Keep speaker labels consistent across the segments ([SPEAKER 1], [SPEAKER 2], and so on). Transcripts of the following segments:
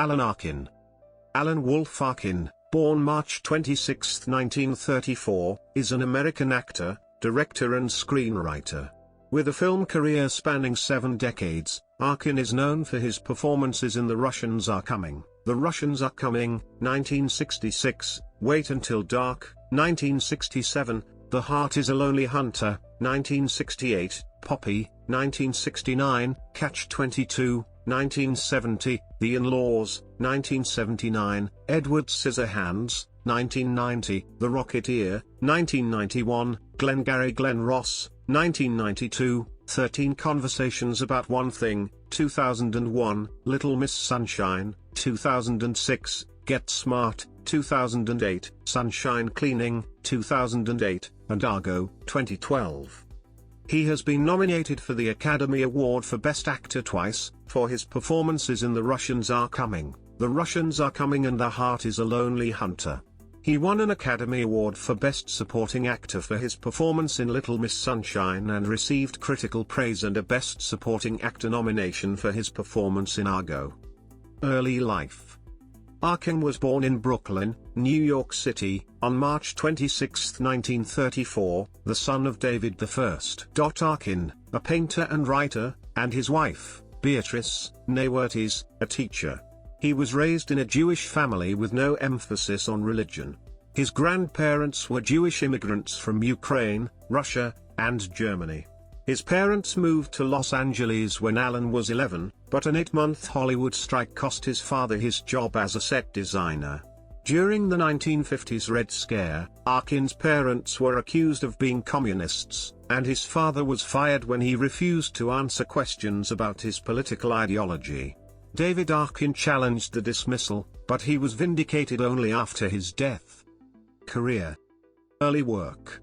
[SPEAKER 1] Alan Arkin. Alan Wolf Arkin, born March 26, 1934, is an American actor, director and screenwriter. With a film career spanning 7 decades, Arkin is known for his performances in The Russians Are Coming, The Russians Are Coming, 1966, Wait Until Dark, 1967, The Heart is a Lonely Hunter, 1968, Popi, 1969, Catch-22, 1970, The In-Laws, 1979, Edward Scissorhands, 1990, The Rocketeer, 1991, Glengarry Glen Ross, 1992, 13 Conversations About One Thing, 2001, Little Miss Sunshine, 2006, Get Smart, 2008, Sunshine Cleaning, 2008, and Argo, 2012. He has been nominated for the Academy Award for Best Actor twice, for his performances in The Russians Are Coming, The Russians Are Coming and The Heart is a Lonely Hunter. He won an Academy Award for Best Supporting Actor for his performance in Little Miss Sunshine and received critical praise and a Best Supporting Actor nomination for his performance in Argo. Early life. Arkin was born in Brooklyn, New York City, on March 26, 1934, the son of David I. Arkin, a painter and writer, and his wife, Beatrice, née a teacher. He was raised in a Jewish family with no emphasis on religion. His grandparents were Jewish immigrants from Ukraine, Russia, and Germany. His parents moved to Los Angeles when Alan was 11, but an 8-month Hollywood strike cost his father his job as a set designer. During the 1950s Red Scare, Arkin's parents were accused of being communists, and his father was fired when he refused to answer questions about his political ideology. David Arkin challenged the dismissal, but he was vindicated only after his death. Career. Early work.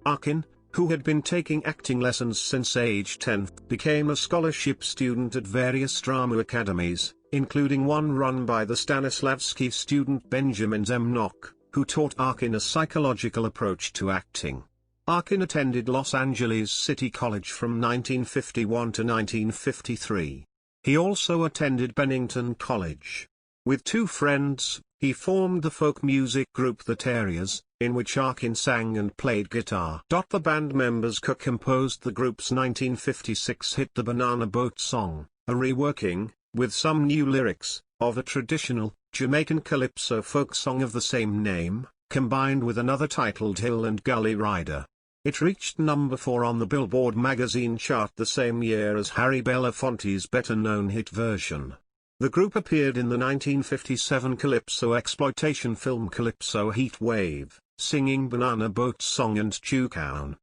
[SPEAKER 1] Arkin, who had been taking acting lessons since age 10, became a scholarship student at various drama academies, including one run by the Stanislavski student Benjamin Zemnock, who taught Arkin a psychological approach to acting. Arkin attended Los Angeles City College from 1951 to 1953. He also attended Bennington College. With 2 friends, he formed the folk music group The Terriers, in which Arkin sang and played guitar. The band members co-composed the group's 1956 hit The Banana Boat Song, a reworking, with some new lyrics, of a traditional, Jamaican calypso folk song of the same name, combined with another titled Hill and Gully Rider. It reached number 4 on the Billboard magazine chart the same year as Harry Belafonte's better-known hit version. The group appeared in the 1957 calypso exploitation film Calypso Heat Wave, singing Banana Boat Song and Chewtown.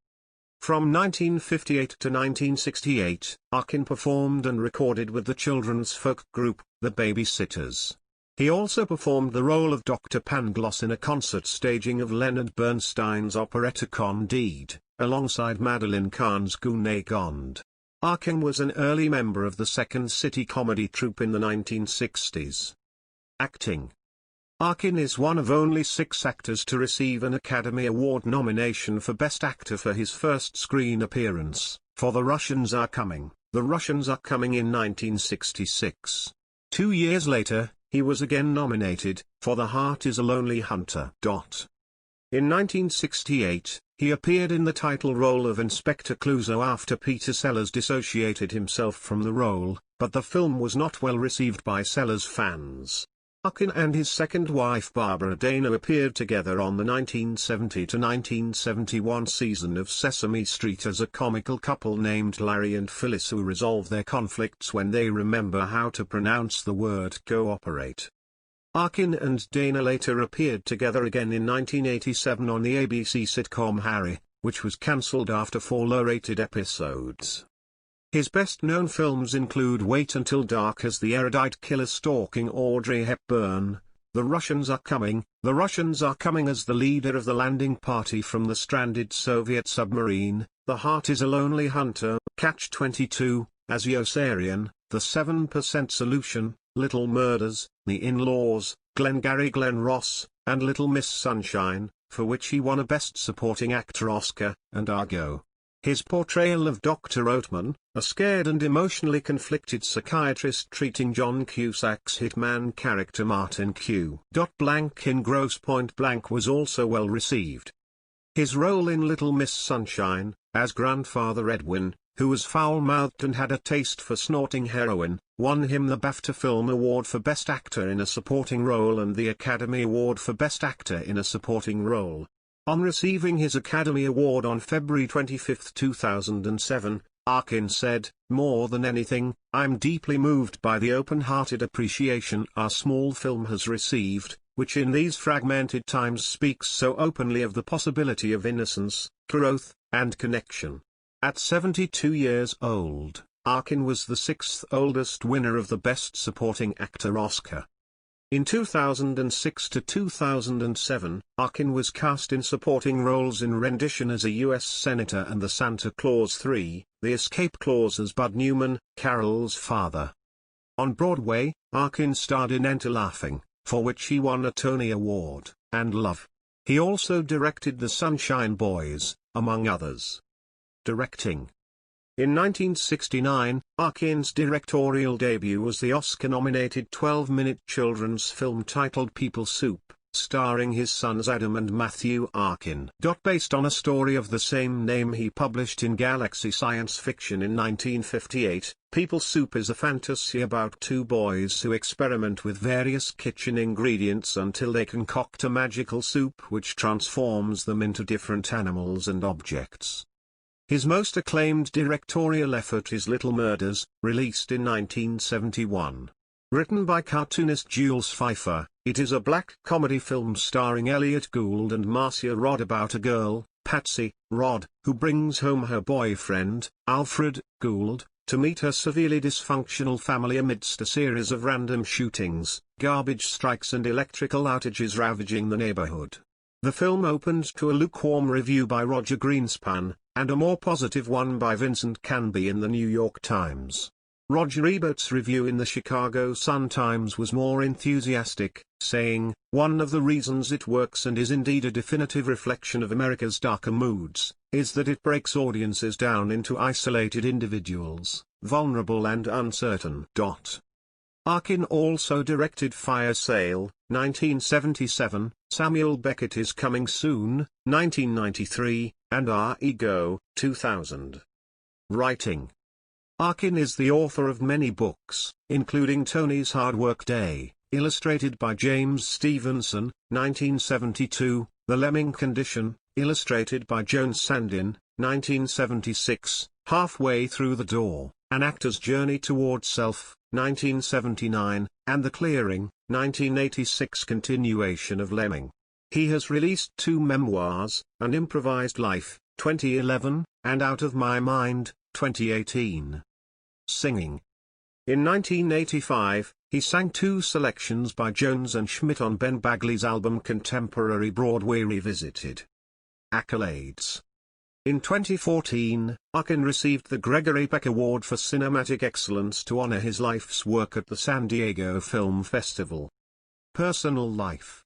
[SPEAKER 1] From 1958 to 1968, Arkin performed and recorded with the children's folk group, The Babysitters. He also performed the role of Dr. Pangloss in a concert staging of Leonard Bernstein's operetta Candide, alongside Madeline Kahn's Goonagond. Arkin was an early member of the Second City comedy troupe in the 1960s. Acting. Arkin is one of only 6 actors to receive an Academy Award nomination for Best Actor for his first screen appearance, for The Russians Are Coming, The Russians Are Coming in 1966. 2 years later, he was again nominated, for The Heart is a Lonely Hunter. In 1968, he appeared in the title role of Inspector Clouseau after Peter Sellers dissociated himself from the role, but the film was not well received by Sellers fans. Arkin and his second wife Barbara Dana appeared together on the 1970 to 1971 season of Sesame Street as a comical couple named Larry and Phyllis who resolve their conflicts when they remember how to pronounce the word cooperate. Arkin and Dana later appeared together again in 1987 on the ABC sitcom Harry, which was cancelled after 4 low-rated episodes. His best-known films include Wait Until Dark as the erudite killer stalking Audrey Hepburn, The Russians Are Coming, The Russians Are Coming as the leader of the landing party from the stranded Soviet submarine, The Heart is a Lonely Hunter, Catch-22, as Yossarian, The 7% Solution, Little Murders, The In-Laws, Glengarry Glen Ross, and Little Miss Sunshine, for which he won a Best Supporting Actor Oscar, and Argo. His portrayal of Dr. Oatman, a scared and emotionally conflicted psychiatrist treating John Cusack's hitman character Martin Q. Blank in Grosse Pointe Blank was also well received. His role in Little Miss Sunshine, as Grandfather Edwin, who was foul-mouthed and had a taste for snorting heroin, won him the BAFTA Film Award for Best Actor in a Supporting Role and the Academy Award for Best Actor in a Supporting Role. On receiving his Academy Award on February 25, 2007, Arkin said, "More than anything, I'm deeply moved by the open-hearted appreciation our small film has received, which in these fragmented times speaks so openly of the possibility of innocence, growth, and connection." At 72 years old, Arkin was the sixth oldest winner of the Best Supporting Actor Oscar. In 2006 to 2007, Arkin was cast in supporting roles in rendition as a U.S. Senator and The Santa Claus 3, The Escape Clause as Bud Newman, Carol's father. On Broadway, Arkin starred in Enter Laughing, for which he won a Tony Award, and Love. He also directed The Sunshine Boys, among others. Directing. In 1969, Arkin's directorial debut was the Oscar-nominated 12-minute children's film titled People Soup, starring his sons Adam and Matthew Arkin. Based on a story of the same name he published in Galaxy Science Fiction in 1958, People Soup is a fantasy about two boys who experiment with various kitchen ingredients until they concoct a magical soup which transforms them into different animals and objects. His most acclaimed directorial effort is Little Murders, released in 1971. Written by cartoonist Jules Feiffer, it is a black comedy film starring Elliot Gould and Marcia Rod about a girl, Patsy Rod, who brings home her boyfriend, Alfred Gould, to meet her severely dysfunctional family amidst a series of random shootings, garbage strikes and electrical outages ravaging the neighborhood. The film opened to a lukewarm review by Roger Greenspan, and a more positive one by Vincent Canby in the New York Times. Roger Ebert's review in the Chicago Sun-Times was more enthusiastic, saying, "One of the reasons it works and is indeed a definitive reflection of America's darker moods, is that it breaks audiences down into isolated individuals, vulnerable and uncertain." Arkin also directed Fire Sale, 1977, Samuel Beckett Is Coming Soon, 1993, and Argo, 2000. Writing. Arkin is the author of many books, including Tony's Hard Work Day, illustrated by James Stevenson, 1972, The Lemming Condition, illustrated by Joan Sandin, 1976, Halfway Through the Door, An Actor's Journey Toward Self, 1979, and The Clearing, 1986 continuation of Lemming. He has released two memoirs, An Improvised Life, 2011, and Out of My Mind, 2018. Singing. In 1985, he sang two selections by Jones and Schmidt on Ben Bagley's album Contemporary Broadway Revisited. Accolades. In 2014, Arkin received the Gregory Peck Award for Cinematic Excellence to honor his life's work at the San Diego Film Festival. Personal life.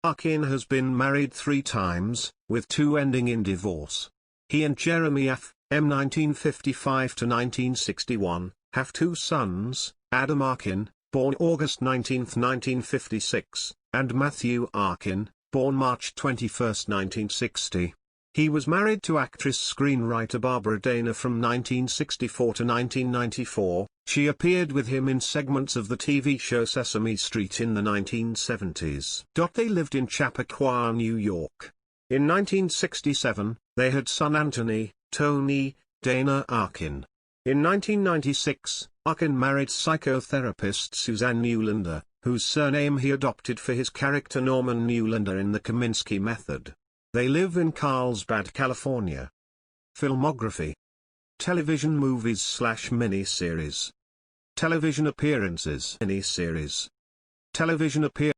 [SPEAKER 1] Arkin has been married 3 times, with 2 ending in divorce. He and Jeremy F. M. 1955–1961, have 2 sons, Adam Arkin, born August 19, 1956, and Matthew Arkin, born March 21, 1960. He was married to actress-screenwriter Barbara Dana from 1964 to 1994, she appeared with him in segments of the TV show Sesame Street in the 1970s. They lived in Chappaqua, New York. In 1967, they had son Anthony, Tony, Dana Arkin. In 1996, Arkin married psychotherapist Suzanne Newlander, whose surname he adopted for his character Norman Newlander in the Kominsky Method. They live in Carlsbad, California. Filmography. Television movies/miniseries. Television appearances. Miniseries. Television appearances.